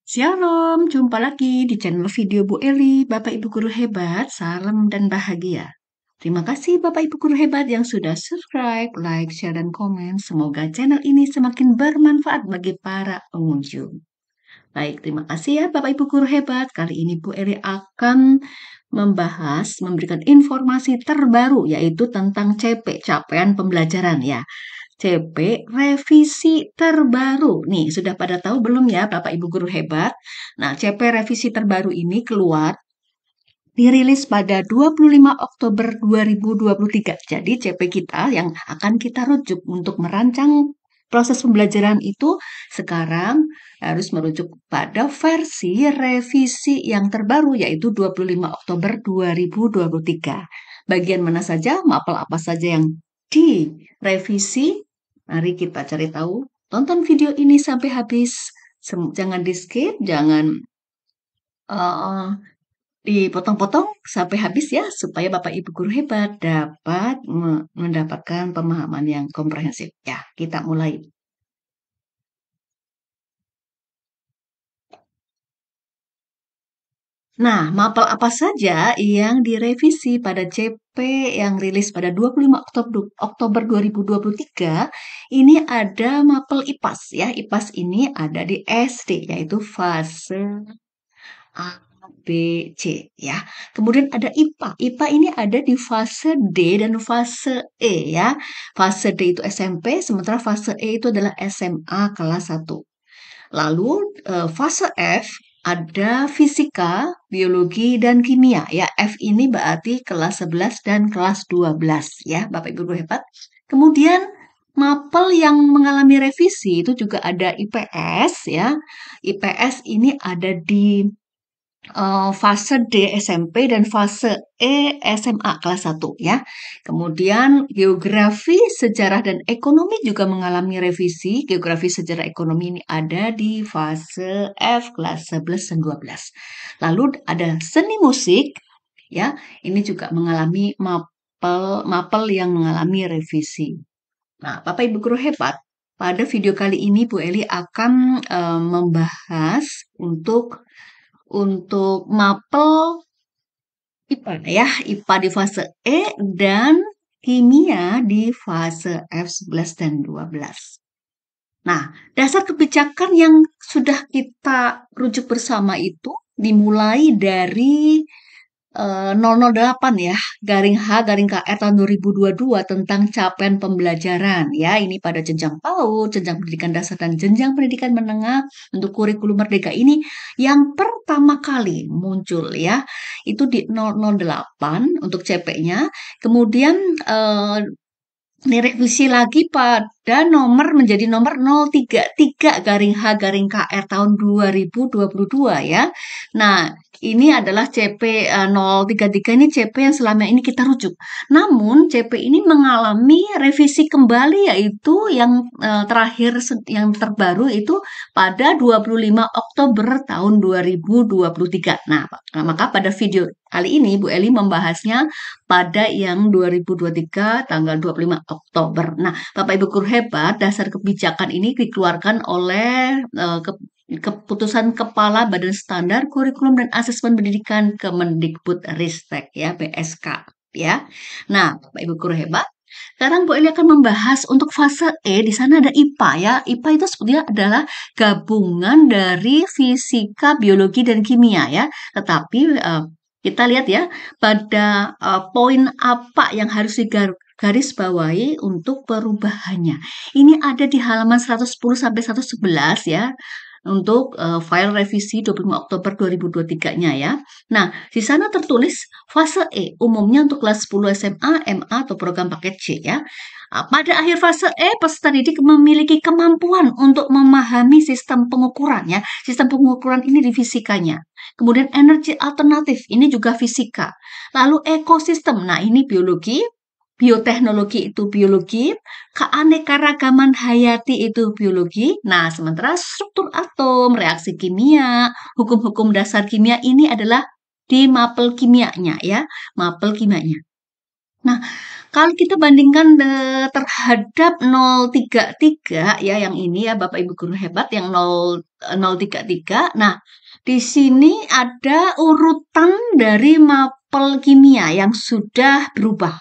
Shalom, jumpa lagi di channel video Bu Eli, Bapak Ibu Guru Hebat, salam dan bahagia. Terima kasih Bapak Ibu Guru Hebat yang sudah subscribe, like, share, dan komen. Semoga channel ini semakin bermanfaat bagi para pengunjung. Baik, terima kasih ya Bapak Ibu Guru Hebat. Kali ini Bu Eli akan memberikan informasi terbaru yaitu tentang CP, capaian pembelajaran ya. CP revisi terbaru. Nih, sudah pada tahu belum ya Bapak Ibu Guru Hebat? Nah, CP revisi terbaru ini dirilis pada 25 Oktober 2023. Jadi CP kita yang akan kita rujuk untuk merancang proses pembelajaran itu sekarang harus merujuk pada versi revisi yang terbaru yaitu 25 Oktober 2023. Bagian mana saja, mapel apa saja yang direvisi? Mari kita cari tahu. Tonton video ini sampai habis. Jangan di skip, jangan uh, dipotong-potong sampai habis ya, supaya Bapak Ibu Guru Hebat dapat mendapatkan pemahaman yang komprehensif. Ya, kita mulai. Nah, mapel apa saja yang direvisi pada CP yang rilis pada 25 Oktober 2023? Ini ada mapel IPAS ya. IPAS ini ada di SD, yaitu fase A, B, C ya. Kemudian ada IPA. IPA ini ada di fase D dan fase E ya. Fase D itu SMP, sementara fase E itu adalah SMA kelas 1. Lalu fase F ada fisika, biologi, dan kimia. Ya, F ini berarti kelas 11 dan kelas 12 ya, Bapak Ibu guru hebat. Kemudian mapel yang mengalami revisi itu juga ada IPS ya. IPS ini ada di fase D SMP dan fase E SMA kelas 1 ya. Kemudian geografi, sejarah, dan ekonomi juga mengalami revisi. Geografi, sejarah, ekonomi ini ada di fase F kelas 11 dan 12. Lalu ada seni musik ya. Ini juga mengalami mapel yang mengalami revisi. Nah, Bapak Ibu guru hebat, pada video kali ini Bu Eli akan membahas untuk mapel IPA ya, IPA di fase E dan kimia di fase F11 dan 12. Nah, dasar kebijakan yang sudah kita rujuk bersama itu dimulai dari 008 ya, garing H garing KR tahun 2022 tentang capaian pembelajaran ya. Ini pada jenjang PAUD, jenjang pendidikan dasar, dan jenjang pendidikan menengah untuk kurikulum merdeka ini yang pertama kali muncul ya. Itu di 008 untuk CP-nya. Kemudian direvisi lagi pada menjadi nomor 033 garing H garing KR tahun 2022 ya. Nah, ini adalah CP 033 ini CP yang selama ini kita rujuk. Namun CP ini mengalami revisi kembali yaitu yang terakhir yang terbaru itu pada 25 Oktober tahun 2023. Nah, maka pada video kali ini Bu Eli membahasnya pada yang 2023 tanggal 25 Oktober. Nah, Bapak Ibu guru hebat, dasar kebijakan ini dikeluarkan oleh keputusan Kepala Badan Standar Kurikulum dan Asesmen Pendidikan Kemendikbudristek ya, BSK ya. Nah, Bapak Ibu guru hebat, sekarang Bu Eli akan membahas untuk fase E, di sana ada IPA ya. IPA itu sebetulnya adalah gabungan dari fisika, biologi, dan kimia ya. Tetapi kita lihat ya, pada poin apa yang harus digaris bawahi untuk perubahannya. Ini ada di halaman 110 sampai 111 ya. Untuk file revisi 25 Oktober 2023-nya ya. Nah, di sana tertulis fase E, umumnya untuk kelas 10 SMA, MA, atau program paket C ya. Pada akhir fase E, peserta didik memiliki kemampuan untuk memahami sistem pengukuran ya. Sistem pengukuran ini di fisikanya. Kemudian energi alternatif, ini juga fisika. Lalu ekosistem, nah ini biologi. Bioteknologi itu biologi, keanekaragaman hayati itu biologi. Nah, sementara struktur atom, reaksi kimia, hukum-hukum dasar kimia ini adalah di mapel kimianya ya, mapel kimianya. Nah, Kalau kita bandingkan terhadap 033 ya, yang ini ya Bapak Ibu guru hebat yang 033. Nah, di sini ada urutan dari mapel kimia yang sudah berubah.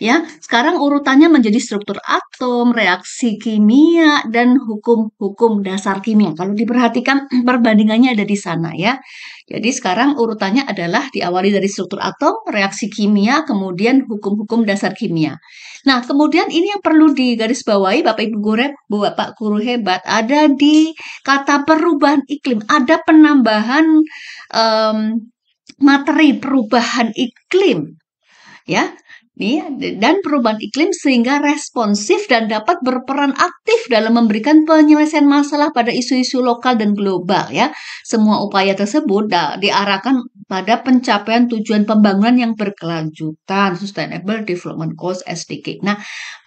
Ya, sekarang urutannya menjadi struktur atom, reaksi kimia, dan hukum-hukum dasar kimia. Kalau diperhatikan perbandingannya ada di sana ya. Jadi sekarang urutannya adalah diawali dari struktur atom, reaksi kimia, kemudian hukum-hukum dasar kimia. Nah, kemudian ini yang perlu digarisbawahi Bapak Ibu guru, Bapak guru hebat, ada di kata perubahan iklim, ada penambahan em, materi perubahan iklim ya. Dan perubahan iklim sehingga responsif dan dapat berperan aktif dalam memberikan penyelesaian masalah pada isu-isu lokal dan global ya. Semua upaya tersebut diarahkan pada pencapaian tujuan pembangunan yang berkelanjutan, Sustainable Development Goals (SDG). Nah,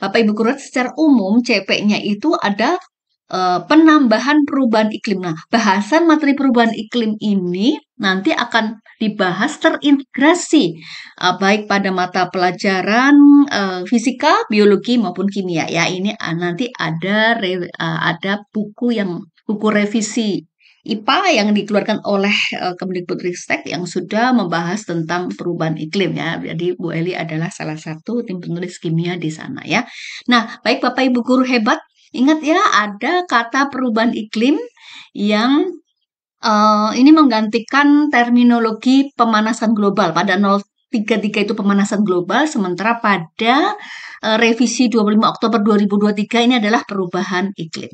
Bapak Ibu guru secara umum CP-nya itu ada penambahan perubahan iklim. Nah, bahasan materi perubahan iklim ini nanti akan dibahas terintegrasi baik pada mata pelajaran fisika, biologi maupun kimia ya. Ini nanti ada buku revisi IPA yang dikeluarkan oleh Kemdikbudristek yang sudah membahas tentang perubahan iklim ya. Jadi Bu Eli adalah salah satu tim penulis kimia di sana ya. Nah, baik Bapak Ibu guru hebat, ingat ya, ada kata perubahan iklim yang ini menggantikan terminologi pemanasan global. Pada 033 itu pemanasan global, sementara pada revisi 25 Oktober 2023 ini adalah perubahan iklim.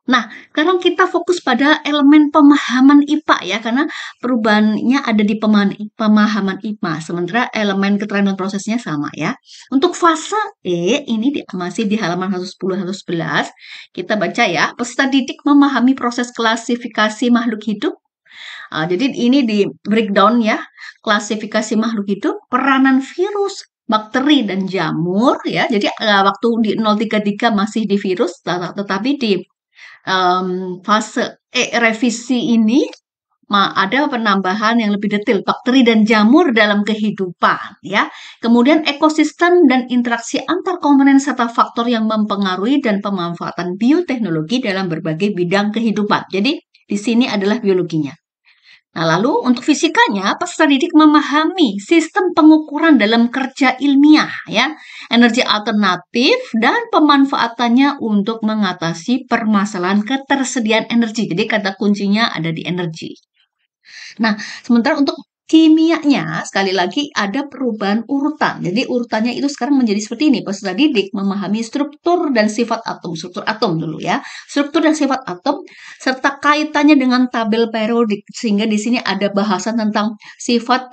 Nah, sekarang kita fokus pada elemen pemahaman IPA ya, karena perubahannya ada di pemahaman IPA, sementara elemen keterangan prosesnya sama ya. Untuk fase E, ini masih di halaman 110-111, kita baca ya, peserta didik memahami proses klasifikasi makhluk hidup. Jadi ini di breakdown ya, klasifikasi makhluk hidup, peranan virus, bakteri, dan jamur ya. Jadi waktu di 033 masih di virus, tetapi di fase revisi ini ada penambahan yang lebih detail bakteri dan jamur dalam kehidupan ya. Kemudian ekosistem dan interaksi antar komponen serta faktor yang mempengaruhi dan pemanfaatan bioteknologi dalam berbagai bidang kehidupan. Jadi di sini adalah biologinya. Nah, lalu untuk fisikanya, peserta didik memahami sistem pengukuran dalam kerja ilmiah, ya, energi alternatif, dan pemanfaatannya untuk mengatasi permasalahan ketersediaan energi. Jadi kata kuncinya ada di energi. Nah, sementara untuk kimianya, sekali lagi ada perubahan urutan. Jadi urutannya itu sekarang menjadi seperti ini. Peserta didik memahami struktur dan sifat atom. Struktur atom dulu ya. Struktur dan sifat atom serta kaitannya dengan tabel periodik. Sehingga di sini ada bahasan tentang sifat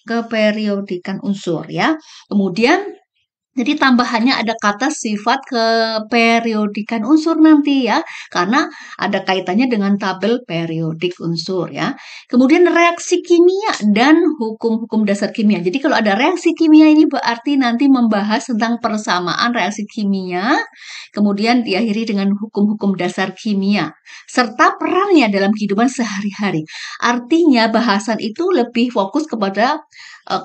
keperiodikan unsur ya. Kemudian jadi tambahannya ada kata sifat keperiodikan unsur nanti ya, karena ada kaitannya dengan tabel periodik unsur ya. Kemudian reaksi kimia dan hukum-hukum dasar kimia. Jadi kalau ada reaksi kimia ini berarti nanti membahas tentang persamaan reaksi kimia, kemudian diakhiri dengan hukum-hukum dasar kimia, serta perannya dalam kehidupan sehari-hari. Artinya bahasan itu lebih fokus kepada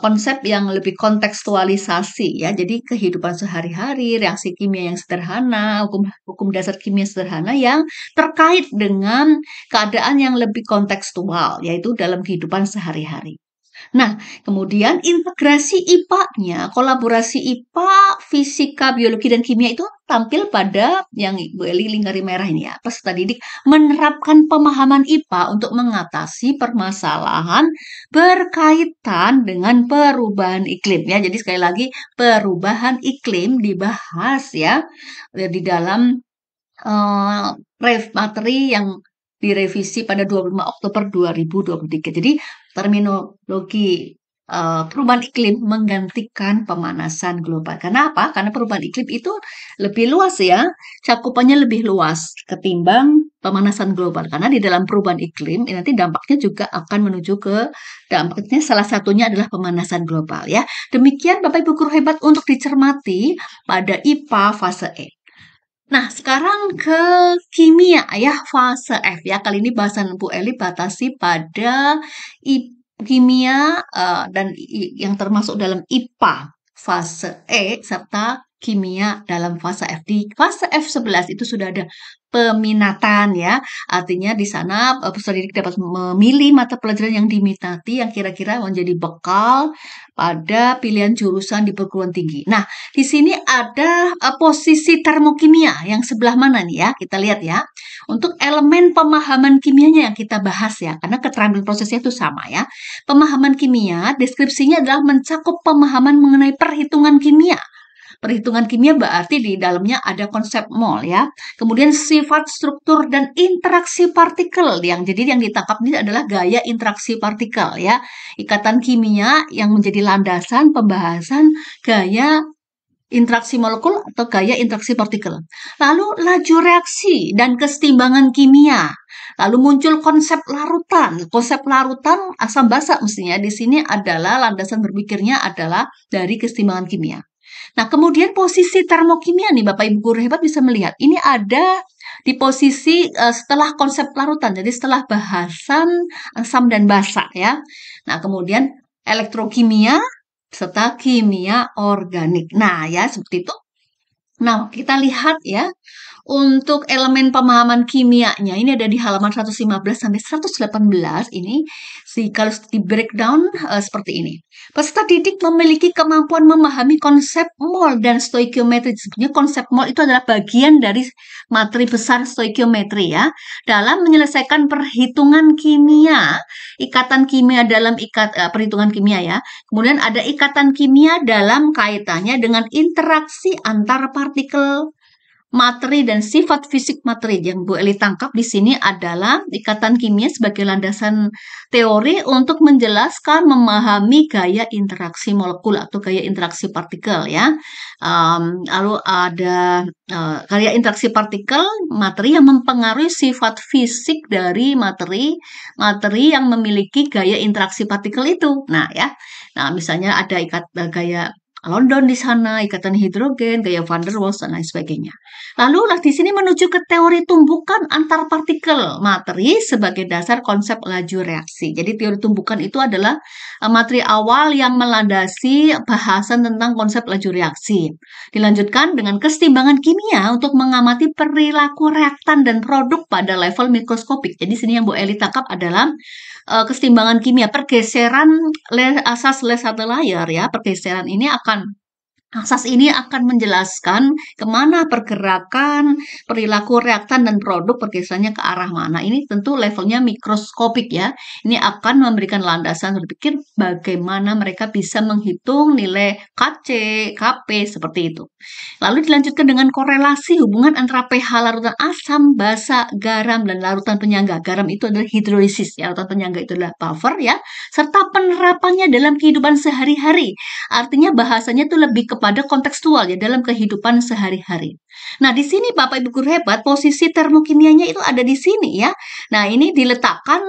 konsep yang lebih kontekstualisasi ya. Jadi kehidupan sehari-hari, reaksi kimia yang sederhana, hukum dasar kimia sederhana yang terkait dengan keadaan yang lebih kontekstual, yaitu dalam kehidupan sehari-hari. Nah, kemudian integrasi IPA-nya, kolaborasi IPA, fisika, biologi, dan kimia itu tampil pada yang Ibu Eli lingkari merah ini ya. Peserta didik menerapkan pemahaman IPA untuk mengatasi permasalahan berkaitan dengan perubahan iklim ya. Jadi sekali lagi perubahan iklim dibahas ya di dalam materi yang direvisi pada 25 Oktober 2023. Jadi terminologi perubahan iklim menggantikan pemanasan global. Karena apa? Karena perubahan iklim itu lebih luas ya, cakupannya lebih luas ketimbang pemanasan global. Karena di dalam perubahan iklim nanti dampaknya juga akan menuju ke dampaknya salah satunya adalah pemanasan global ya. Demikian Bapak Ibu guru hebat untuk dicermati pada IPA fase E. Nah, sekarang ke kimia ya, fase F ya. Kali ini bahasan Bu Eli batasi pada kimia dan yang termasuk dalam IPA fase E serta kimia dalam fase F. Di fase F11 itu sudah ada peminatan ya. Artinya di sana peserta didik dapat memilih mata pelajaran yang diminati yang kira-kira menjadi bekal pada pilihan jurusan di perguruan tinggi. Nah, di sini ada posisi termokimia yang sebelah mana nih ya? Kita lihat ya. Untuk elemen pemahaman kimianya yang kita bahas ya, karena keterampilan prosesnya itu sama ya. Pemahaman kimia, deskripsinya adalah mencakup pemahaman mengenai perhitungan kimia. Perhitungan kimia berarti di dalamnya ada konsep mol ya. Kemudian sifat, struktur, dan interaksi partikel. Yang ditangkap ini adalah gaya interaksi partikel ya. Ikatan kimia yang menjadi landasan pembahasan gaya interaksi molekul atau gaya interaksi partikel. Lalu laju reaksi dan kesetimbangan kimia. Lalu muncul konsep larutan. Konsep larutan asam basa mestinya di sini adalah landasan berpikirnya adalah dari kesetimbangan kimia. Nah, kemudian posisi termokimia nih Bapak Ibu guru hebat bisa melihat. Ini ada di posisi setelah konsep larutan. Jadi setelah bahasan asam dan basa ya. Nah, kemudian elektrokimia serta kimia organik. Nah, ya seperti itu. Nah, kita lihat ya, untuk elemen pemahaman kimianya ini ada di halaman 115 sampai 118 ini kalau di breakdown seperti ini. Peserta didik memiliki kemampuan memahami konsep mol dan stoikiometri. Sebenarnya konsep mol itu adalah bagian dari materi besar stoikiometri ya. Dalam menyelesaikan perhitungan kimia, ikatan kimia dalam perhitungan kimia ya. Kemudian ada ikatan kimia dalam kaitannya dengan interaksi antar partikel materi dan sifat fisik materi. Yang Bu Eli tangkap di sini adalah ikatan kimia sebagai landasan teori untuk menjelaskan, memahami gaya interaksi molekul atau gaya interaksi partikel ya. Lalu ada gaya interaksi partikel materi yang mempengaruhi sifat fisik dari materi yang memiliki gaya interaksi partikel itu. Nah ya, nah misalnya ada gaya London di sana, ikatan hidrogen, gaya van der Waals, dan lain sebagainya. Lalu di sini menuju ke teori tumbukan antar partikel materi sebagai dasar konsep laju reaksi. Jadi teori tumbukan itu adalah materi awal yang melandasi bahasan tentang konsep laju reaksi. Dilanjutkan dengan kesetimbangan kimia untuk mengamati perilaku reaktan dan produk pada level mikroskopik. Jadi sini yang Bu Eli tangkap adalah kesetimbangan kimia, pergeseran asas Lensat layar ya, pergeseran ini asas ini akan menjelaskan kemana pergerakan, perilaku reaktan dan produk pergeserannya ke arah mana. Ini tentu levelnya mikroskopik ya. Ini akan memberikan landasan berpikir bagaimana mereka bisa menghitung nilai Kc, Kp, seperti itu. Lalu dilanjutkan dengan korelasi hubungan antara pH larutan asam, basa, garam, dan larutan penyangga. Garam itu adalah hidrolisis ya, larutan penyangga itu adalah buffer ya, serta penerapannya dalam kehidupan sehari-hari. Artinya bahasanya itu lebih kepada kontekstual ya dalam kehidupan sehari-hari. Nah, di sini Bapak Ibu guru hebat, posisi termokimianya itu ada di sini ya. Nah, ini diletakkan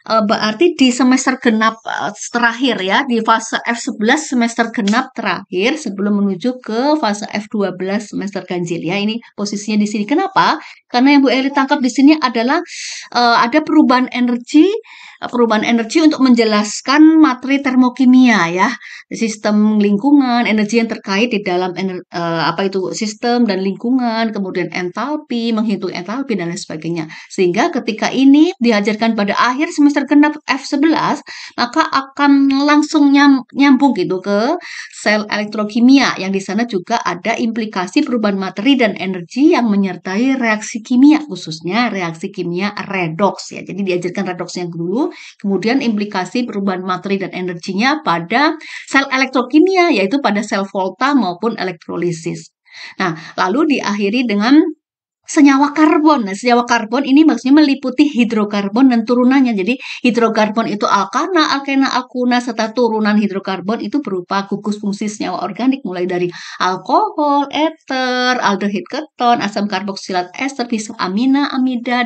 berarti di semester genap terakhir ya, di fase F11 semester genap terakhir sebelum menuju ke fase F12 semester ganjil ya. Ini posisinya di sini. Kenapa? Karena yang Bu Eli tangkap di sini adalah ada perubahan energi untuk menjelaskan materi termokimia ya, sistem lingkungan, energi yang terkait di dalam sistem dan lingkungan, kemudian entalpi, menghitung entalpi dan lain sebagainya. Sehingga ketika ini diajarkan pada akhir semester genap F11, maka akan langsung nyambung gitu ke sel elektrokimia yang di sana juga ada implikasi perubahan materi dan energi yang menyertai reaksi kimia, khususnya reaksi kimia redoks ya. Jadi diajarkan redoksnya dulu, kemudian implikasi perubahan materi dan energinya pada sel elektrokimia, yaitu pada sel volta maupun elektrolisis. Nah, lalu diakhiri dengan senyawa karbon. Nah, senyawa karbon ini maksudnya meliputi hidrokarbon dan turunannya. Jadi hidrokarbon itu alkana, alkena, alkuna, serta turunan hidrokarbon itu berupa gugus fungsi senyawa organik mulai dari alkohol, eter, aldehid keton, asam karboksilat ester, bisa amina, amida,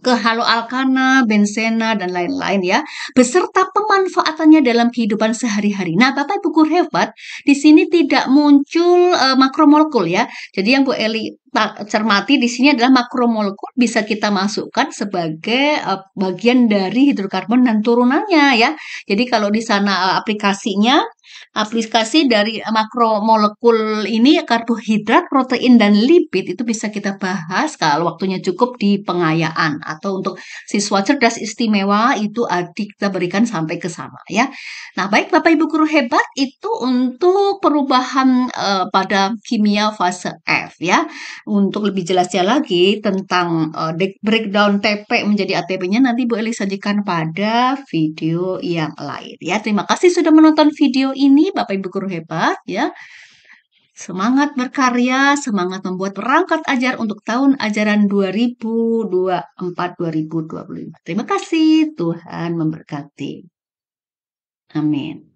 ke haloalkana, benzena, dan lain-lain ya, beserta pemanfaatannya dalam kehidupan sehari-hari. Nah, Bapak Ibu guru hebat, di sini tidak muncul makromolekul ya. Jadi yang Bu Eli cermati di sini adalah makromolekul bisa kita masukkan sebagai bagian dari hidrokarbon dan turunannya ya. Jadi kalau di sana aplikasi dari makromolekul ini karbohidrat, protein, dan lipid itu bisa kita bahas kalau waktunya cukup di pengayaan atau untuk siswa cerdas istimewa itu adik kita berikan sampai ke sana ya. Nah, baik Bapak Ibu guru hebat itu untuk perubahan pada kimia fase F ya. Untuk lebih jelasnya lagi tentang breakdown TP menjadi ATP-nya nanti Bu Eli sajikan pada video yang lain ya. Terima kasih sudah menonton video ini Bapak Ibu guru hebat ya. Semangat berkarya, semangat membuat perangkat ajar untuk tahun ajaran 2024-2025. Terima kasih, Tuhan memberkati. Amin.